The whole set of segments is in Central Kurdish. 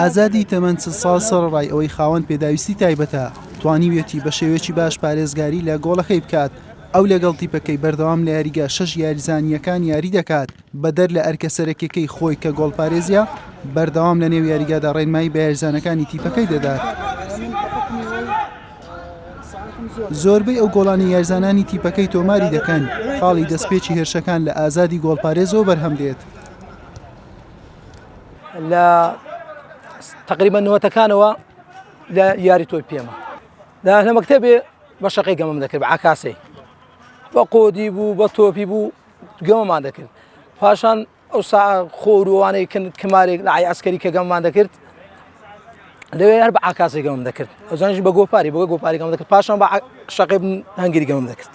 ئازادی تەمەەن ساڵ سەرڕای ئەوەی خاوەن پێداویستی تایبەتە توانیوێتی بە شێوەیەکی باش پارێزگاری لە گۆڵەکەی بکات ئەو لەگەڵ تیپەکەی بەردەوام لە یاریگا 6 یاریزانیەکان یاری دەکات بەدەر لە ئەرکە سەرەکیەکەی خۆی کە گۆڵپارێزیە بەردەوام لە نێو یاریگادا ڕێنمایی بە یاریزانەکانی تیپەکەی دەدات. زۆربەی ئەو گۆڵانی یاریزانانی تیپەکەی تۆماری دەکەن خاڵی دەستپێکی هێرشەکان لە ئازادی گۆڵپارێزەوە بەرهەم دێت. لە تقریبا نوەتەکانەوە لە یاری تۆی پێمە لە مەکتەبێ بە شەقی گەمەم دەکرد بە عکاسەی بە قۆدی بوو بە تۆپی بوو گەمەمان دەکرد پاشان ئەو خۆروانەی کمارێک لە ئەسکەری کە گەمەمان دەکرد لەوێ هەر بە عکاسی گەمەم دەکرد ئەوزانش بە گۆپاری گۆپاری گەمەم دەکرد پاشان بە شەقی هەنگری گەمەم دەکرد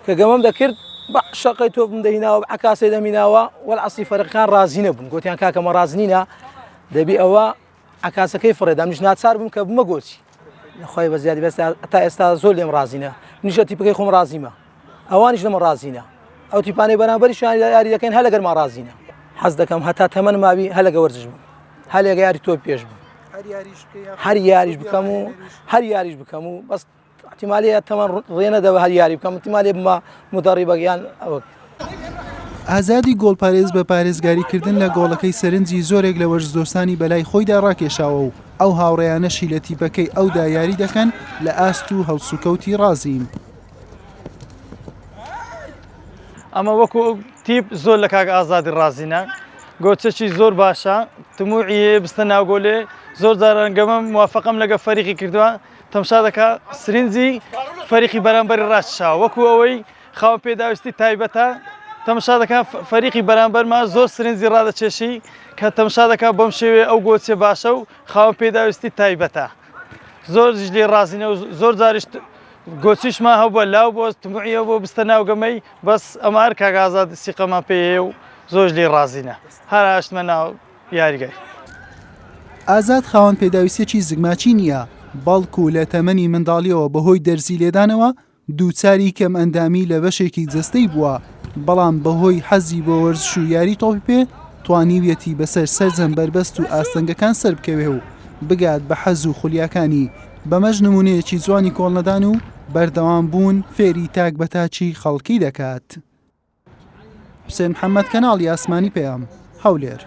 کە گەمەم دەکرد بە شەقی تۆ دەهیناوە بە عکاسی دەمیناوە وەڵعەسی فەرەقەکان ڕازی نەبوون گوتیان کاکەمە ڕازنینە دەبی ئەوە عکاسەکەی فڕێدا منیش ناچار بووم کە بمە گۆچی نەخوای بە زیادی بەس تا ئێستا زۆر لێم ڕازینە منیشە تیپەکەی خۆم ڕازیمە ئەوانیش لەمە ڕازینە ئەو تیپانەی بەرامبەریشیان یاری دەکەین هەر لەگەرمان ڕازینە حەز دەکەم هەتا تەمەن ماوی هەر لەگە وەرزش بووم هەر لەگە یاری تۆ پێش بووم هەر یاریش بکەم و بەس احتیمالیە تەمەن ڕێنەدەوە هەر یاری بکەم احتیمالی بمە مدەڕیبەکیان ئەوە. ئازادی گۆڵپارێز بە پارێزگاریکردن لە گۆڵەکەی سەرنجی زۆرێک لە وەرزدۆستانی بەلای خۆیدا ڕاکێشاوە و ئەو هاوڕێیانەشی لە تیپەکەی ئەودا یاری دەکەن لە ئاست و هەڵسوکەوتی ڕازین. ئەمە وەکو تیپ زۆر لە کاک ئازادی ڕازینە گۆچەکی زۆر باشە تموعی بستە ناوگۆلێ زۆر جارانگەمە موافقەم لەگە فەریقی کردووە تەماشا دەکا سرنجی فەریقی بەرامبەری ڕاشتشاوە وەکو ئەوەی خاوەن پێداویستی تایبەتە تەماشا دەکا فەریقی بەرامبەرمان زۆر سرنجی ڕادەچێشی کە تەماشا دەکا بەم شێوێ ئەو گۆچێ باشە و خاوەن پێداویستی تایبەتە زۆر لێ ڕازینە و زۆر جاریش گۆچیشمان هەبووە لاو بۆ تموعیە بۆ بستە ناوگەمەی بەس ئەمە هەر کاک ئازاد سیقەمان پێیە و زۆر لێ ڕازینە هەر هاشتمە ناو یاریگای. ئازاد خاوەن پێداویستێکی زگماچی نییە بەڵکو لە تەمەنی منداڵیەوە بەهۆی دەرزی لێدانەوە دووچاری کەم ئەندامی لە بەشێکی جەستەی بووە بەڵام بەهۆی حەزی بۆ وەرزش و یاری تۆپی پێ توانیویەتی بەسەر سەرجەم بەربەست و ئاستەنگەکان سەر بکەوێ و بگات بە حەز و خولیاکانی بەمەش نمونەیەکی جوانی کۆڵنەدان و بەردەوام بوون فێری تاک بە تاچی خەڵکی دەکات. حوسێن محەممەد کەناڵی ئاسمانی پێیام هەولێر.